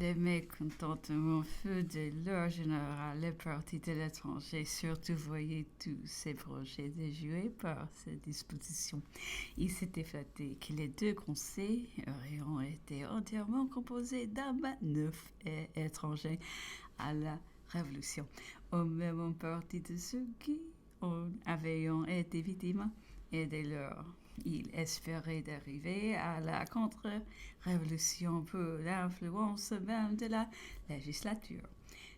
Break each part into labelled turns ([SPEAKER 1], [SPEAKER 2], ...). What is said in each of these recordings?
[SPEAKER 1] Le mécontentement fut de leur général le parti de l'étranger, surtout voyait tous ses projets déjoués par ces dispositions. Il s'était flatté que les deux conseils auraient été entièrement composés d'hommes neufs et étrangers à la Révolution, au même parti de ceux qui avaient été victimes et dès lors il espérait d'arriver à la contre-révolution pour l'influence même de la législature.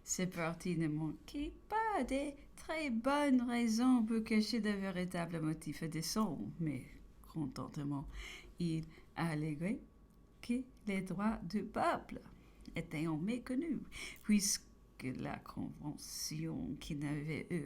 [SPEAKER 1] Ce parti ne manquait pas de très bonnes raisons pour cacher de véritables motifs de son mécontentement. Il alléguait que les droits du peuple étaient méconnus, puisque la Convention, qui n'avait eu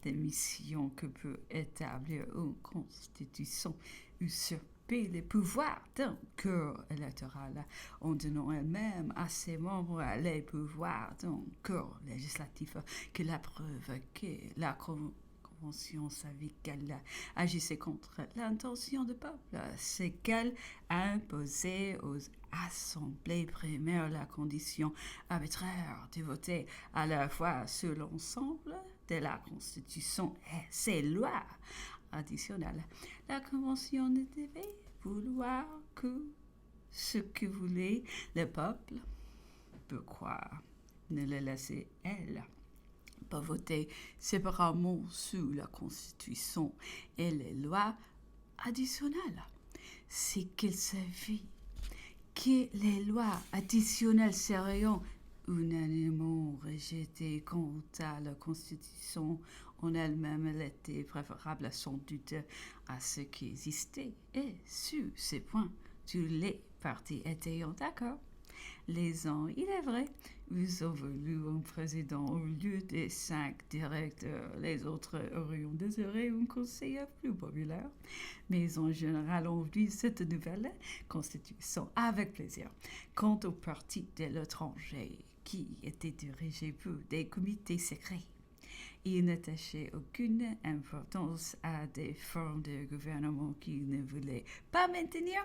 [SPEAKER 1] de mission que pour établir une constitution, usurpait les pouvoirs d'un corps électoral en donnant elle-même à ses membres les pouvoirs d'un corps législatif, que la preuve que la Convention savait qu'elle agissait contre l'intention du peuple, c'est qu'elle imposait aux assemblées primaires la condition arbitraire de voter à la fois sur l'ensemble de la Constitution et ses lois additionnelles. La Convention ne devait vouloir que ce que voulait le peuple. Pourquoi ne le laisser elle pas voter séparément sur la Constitution et les lois additionnelles? C'est qu'il savait que les lois additionnelles seraient unanimement rejetées quant à la Constitution en elle-même. Elle était préférable sans doute à ce qui existait. Et sur ces points, tous les partis étaient d'accord. Les uns, il est vrai, ils ont voulu un président au lieu des 5 directeurs. Les autres auraient désiré un conseiller plus populaire. Mais en général, on vit cette nouvelle constitution avec plaisir. Quant au parti de l'étranger, qui était dirigé par des comités secrets, il n'attachait aucune importance à des formes de gouvernement qu'il ne voulait pas maintenir.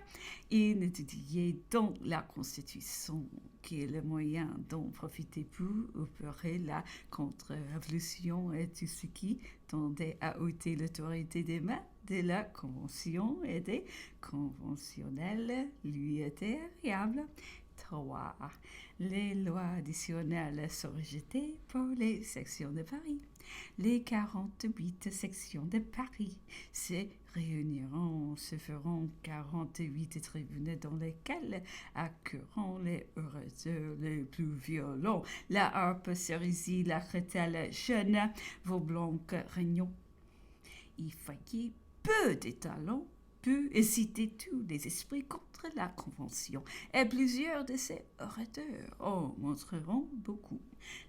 [SPEAKER 1] Il n'étudiait donc la Constitution qui est le moyen dont profiter pour opérer la contre-révolution et tout ce qui tendait à ôter l'autorité des mains de la Convention et des conventionnels lui était agréable. 3. Les lois additionnelles sont rejetées par les sections de Paris. Les 48 sections de Paris se réuniront, se feront 48 tribunaux dans lesquels accueilleront les orateurs les plus violents. La harpe, Cerisy, la crételle jeune, Vaublanc, Regnault. Il fallait peu de talent pu exciter tous les esprits contre la Convention, et plusieurs de ces orateurs en montreront beaucoup.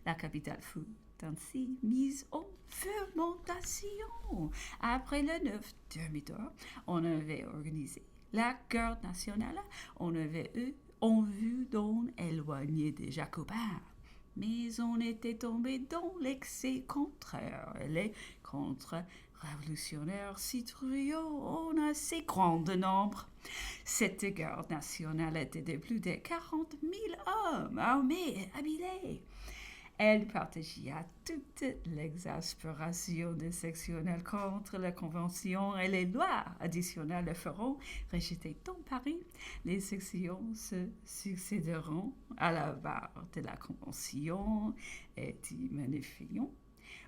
[SPEAKER 1] La capitale fut ainsi mise en fermentation. Après le 9 demi-heure, on avait organisé la garde nationale. On avait eu en vue d'en éloigner des Jacobins. Mais on était tombé dans l'excès contraire. Les contre-révolutionnaires s'y trouvaient en assez grand nombre. Cette garde nationale était de plus de 40 000 hommes armés et habités. Elle partageait toute l'exaspération des sectionnels contre la Convention et les lois additionnelles feront rejeter dans Paris. Les sections se succéderont à la barre de la Convention et y manifieront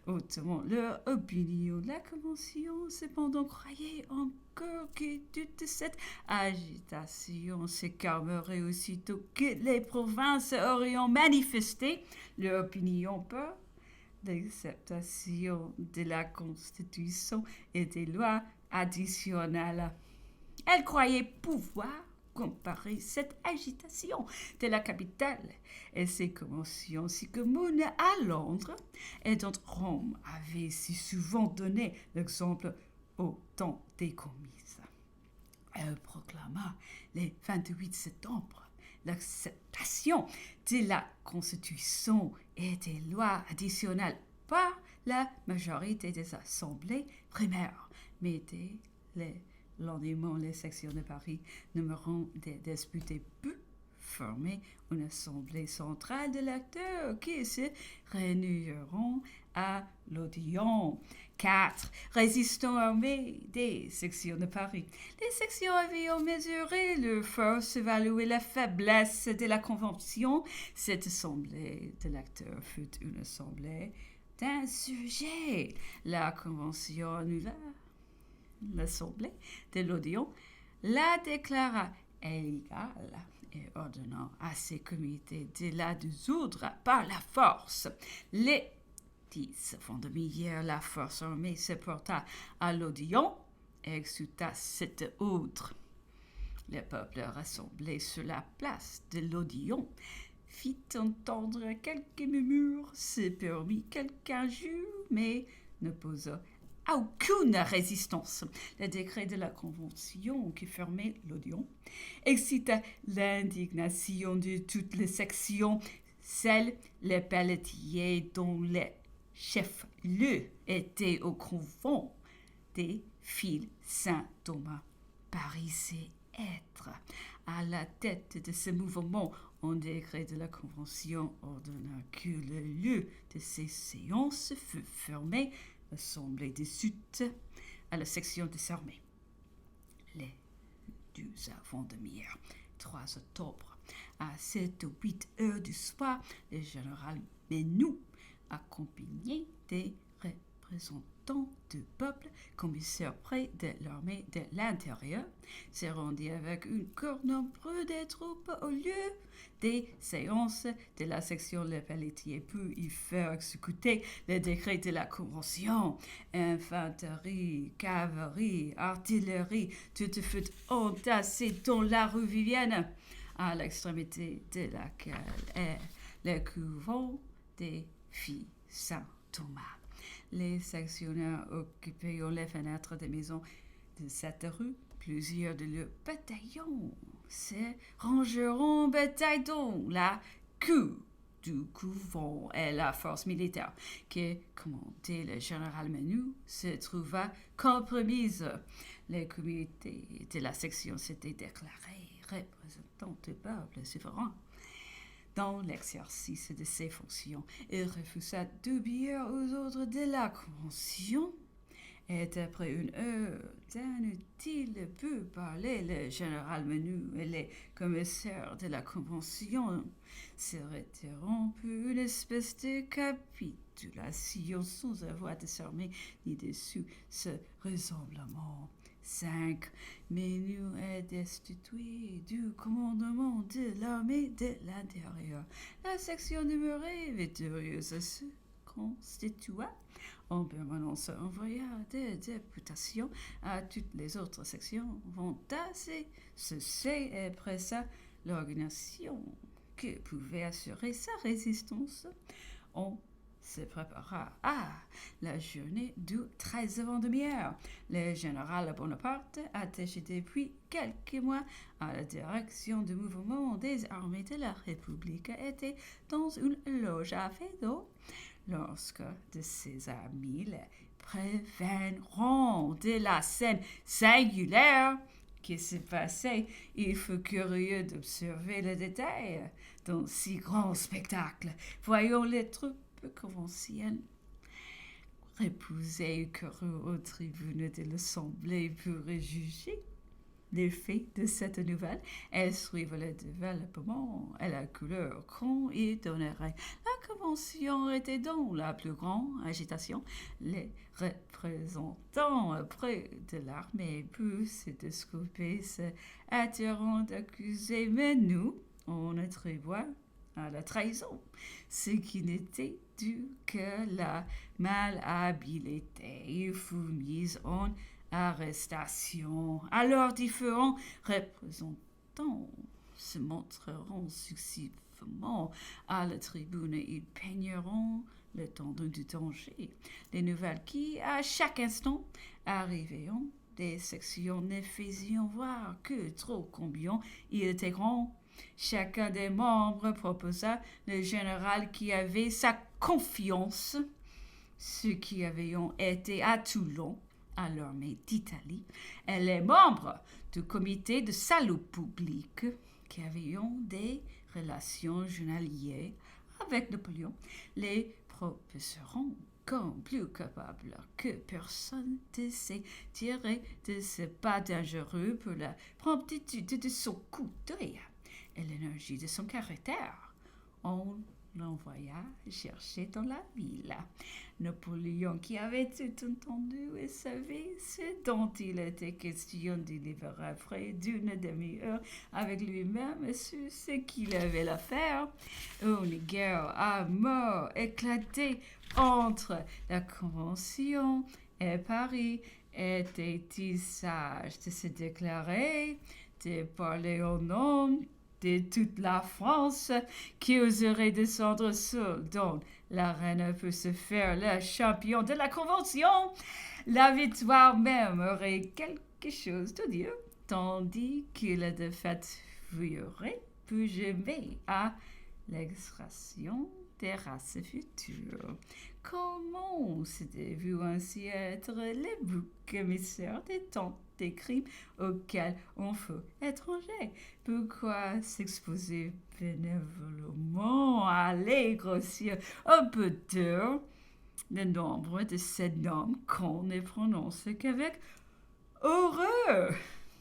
[SPEAKER 1] hautement leur opinion. La Convention, cependant, croyait encore que toute cette agitation se calmerait aussitôt que les provinces auraient manifesté leur opinion par l'acceptation de la Constitution et des lois additionnelles. Elle croyait pouvoir comparer cette agitation de la capitale et ses conventions si communes à Londres et dont Rome avait si souvent donné l'exemple au temps des commises. Elle proclama le 28 septembre l'acceptation de la Constitution et des lois additionnelles par la majorité des assemblées primaires, mais dès les lendemain, les sections de Paris nommeront des députés peu former une assemblée centrale de lecteurs qui se réuniront à l'Odéon. 4. Résistants armés des sections de Paris. Les sections avaient mesuré leur force, évalué la faiblesse de la Convention. Cette assemblée de lecteurs fut une assemblée d'insurgés. La Convention annula l'assemblée de l'Odéon, la déclara illégale et ordonnant à ses comités de la dissoudre par la force. Les 10 vendémiaire, la force armée se porta à l'Odéon et exécuta cette ordre. Le peuple rassemblé sur la place de l'Odéon fit entendre quelques murmures, se permit quelques injures, mais ne posa aucune résistance. Le décret de la Convention qui fermait l'Odéon excita l'indignation de toutes les sections, celles les pelletiers dont les chef-lieu était au couvent des filles Saint-Thomas paraissait être à la tête de ce mouvement. Un décret de la Convention ordonna que le lieu de ces séances fût fermé, l'assemblée dissoute à la section des armées. Les 12 vendémiaire, 3 octobre, à 7 ou 8 heures du soir, le général Menou, accompagné des représentants du peuple, commissaire près de l'armée de l'intérieur, se rendit avec un corps nombreux de troupes au lieu des séances de la section. Le pelletier put y faire exécuter le décret de la Convention. Infanterie, cavalerie, artillerie, tout fut entassé dans la rue Vivienne, à l'extrémité de laquelle est le couvent des filles Saint-Thomas. Les sectionnaires occupaient les fenêtres des maisons de cette rue. Plusieurs de leurs bataillons se rangeront bataille dans la cour du couvent et la force militaire qui commandait le général Menou se trouva compromise. Les comités de la section s'étaient déclarés représentants du peuple souverain. Dans l'exercice de ses fonctions, il refusa d'obéir aux ordres de la Convention. Et après une heure d'inutile pourparlers, le général Menou et les commissaires de la Convention se retireront pour une espèce de capitulation sans avoir décerné ni déçu ce rassemblement. 5. Menou est destitué du commandement de l'armée de l'intérieur. La section demeurée victorieuse se constitua en permanence, envoya des députations à toutes les autres sections, tasser ceci et pressa l'organisation qui pouvait assurer sa résistance. On se prépara à la journée du 13 vendémiaire. Le général Bonaparte, attaché depuis quelques mois à la direction du mouvement des armées de la République, était dans une loge à Feydeau lorsque de ses amis le préviendront de la scène singulière qui se passait. Il fut curieux d'observer le détail d'un si grand spectacle. Voyons les troupes conventionnelles reposaient couru aux tribunes de l'Assemblée pour juger les faits de cette nouvelle et suivre le développement et la couleur qu'on y donnerait. La Convention était dans la plus grande agitation. Les représentants près de l'armée purent se disculper, se attirant d'accuser Menou en attribuant à la trahison, ce qui n'était dû que la malhabileté. Il fut mis en arrestation. Alors différents représentants se montreront successivement à la tribune. Ils peigneront l'étendue du danger. Les nouvelles qui, à chaque instant, arrivaient des sections ne faisaient voir que trop combien il était grand. Chacun des membres proposa le général qui avait sa confiance. Ceux qui avaient été à Toulon, à l'armée d'Italie, et les membres du comité de salut public qui avaient des relations journalières avec Napoléon, les professeurs comme plus capable que personne de se tirer de ce pas dangereux pour la promptitude de son coup d'œil et l'énergie de son caractère. On l'envoya chercher dans la ville. Napoléon, qui avait tout entendu et savait ce dont il était question, délivra près d'une demi-heure avec lui-même sur ce qu'il avait à faire. Une guerre à mort éclatait entre la Convention et Paris. Était-il sage de se déclarer, de parler au nom de toute la France, qui oserait descendre seul dans l'arène pour se faire le champion de la Convention? La victoire même aurait quelque chose à dire, tandis que la défaite vouerait plus jamais à l'extraction des races futures. Comment c'était-vous ainsi être le bouc émissaire des temps des crimes auxquels on fut étranger? Pourquoi s'exposer bénévolement à aller grossir un peu d'heure le nombre de ces noms qu'on ne prononce qu'avec horreur?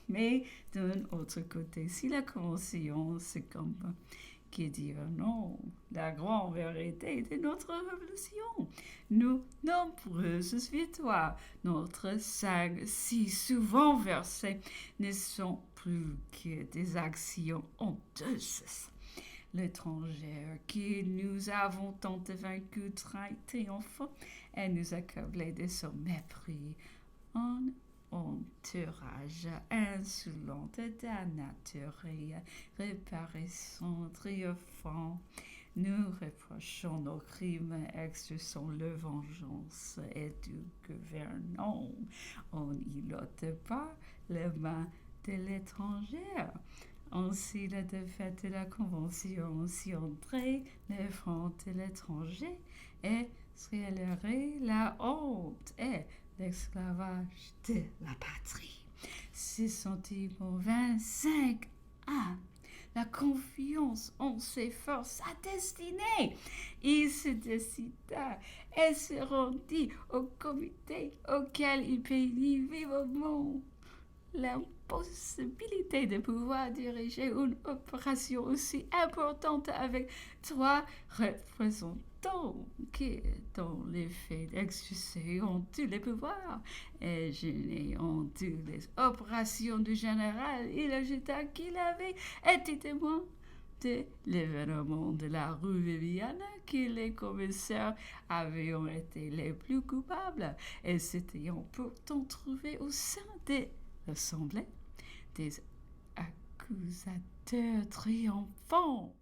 [SPEAKER 1] Mais d'un autre côté, si la Convention se combat, qui dira non, la grande vérité de notre révolution, nos nombreuses victoires, notre sang si souvent versé, ne sont plus que des actions honteuses. L'étranger que nous avons tant vaincu, traité enfant, et nous accablé de son mépris. Un entourage insolent de la nature réparer son triomphant. Nous reprochons nos crimes, exerçons la vengeance et du gouvernons. On n'îlote pas les mains de l'étranger. Ainsi, la défaite de la Convention s'y entrait le front de l'étranger et révélerait la honte et l'esclavage de la patrie. Ce sentiment 25 ans, la confiance en ses forces à destinée. Il se décida et se rendit au comité auquel il peignit vivement l'impossibilité de pouvoir diriger une opération aussi importante avec 3 représentants qui, dans les faits d'exercer, ont tous les pouvoirs et généant toutes les opérations du général. Il ajouta qu'il avait été témoin de l'événement de la rue Viviane, que les commissaires avaient été les plus coupables et s'étaient pourtant trouvés au sein de l'Assemblée des accusateurs triomphants.